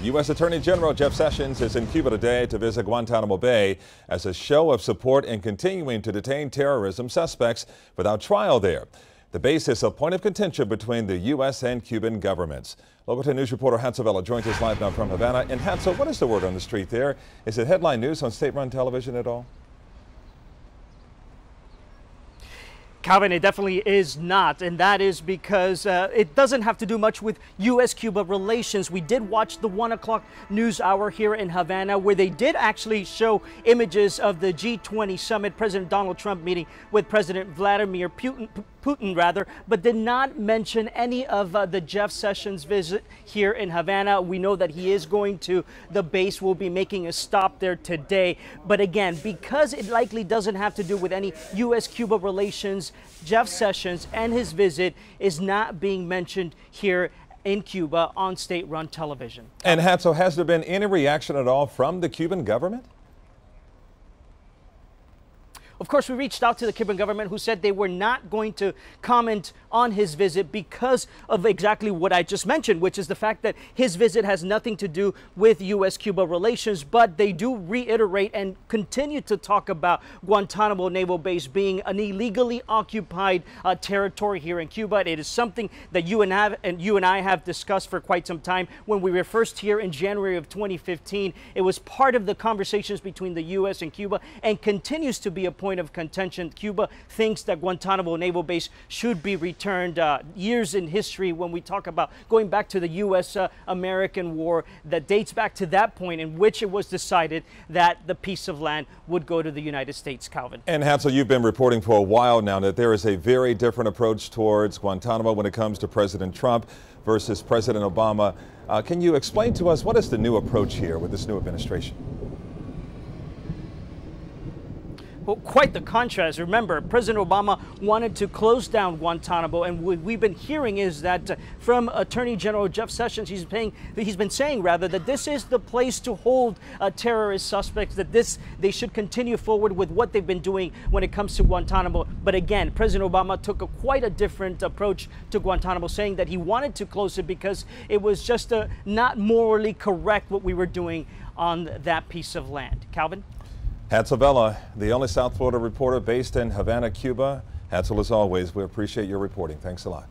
U.S. Attorney General Jeff Sessions is in Cuba today to visit Guantanamo Bay as a show of support in continuing to detain terrorism suspects without trial there. The base is a point of contention between the U.S. and Cuban governments. Local 10 News reporter Hansel Vela joins us live now from Havana. And Hansel, what is the word on the street there? Is it headline news on state-run television at all? Calvin, it definitely is not, and that is because it doesn't have to do much with U.S.-Cuba relations. We did watch the 1 o'clock news hour here in Havana, where they did actually show images of the G20 summit, President Donald Trump meeting with President Vladimir Putin, but did not mention any of the Jeff Sessions visit here in Havana. We know that he is going to the base. We'll be making a stop there today. But again, because it likely doesn't have to do with any U.S.-Cuba relations, Jeff Sessions and his visit is not being mentioned here in Cuba on state-run television. And Hansel, has there been any reaction at all from the Cuban government? Of course, we reached out to the Cuban government, who said they were not going to comment on his visit because of exactly what I just mentioned, which is the fact that his visit has nothing to do with U.S.-Cuba relations. But they do reiterate and continue to talk about Guantanamo Naval Base being an illegally occupied territory here in Cuba. It is something that you and I have discussed for quite some time. When we were first here in January of 2015, it was part of the conversations between the U.S. and Cuba, and continues to be a point of contention. Cuba thinks that Guantanamo Naval Base should be returned. Years in history, when we talk about going back to the U.S.-American War, that dates back to that point in which it was decided that the piece of land would go to the United States. Calvin. And Hansel, you've been reporting for a while now that there is a very different approach towards Guantanamo when it comes to President Trump versus President Obama. Can you explain to us what is the new approach here with this new administration? Well, quite the contrast. Remember, President Obama wanted to close down Guantanamo, and what we've been hearing is that from Attorney General Jeff Sessions, he's been saying that this is the place to hold terrorist suspects, that they should continue forward with what they've been doing when it comes to Guantanamo. But again, President Obama took quite a different approach to Guantanamo, saying that he wanted to close it because it was just not morally correct what we were doing on that piece of land. Calvin? Hansel Vela, the only South Florida reporter based in Havana, Cuba. Hansel, as always, we appreciate your reporting. Thanks a lot.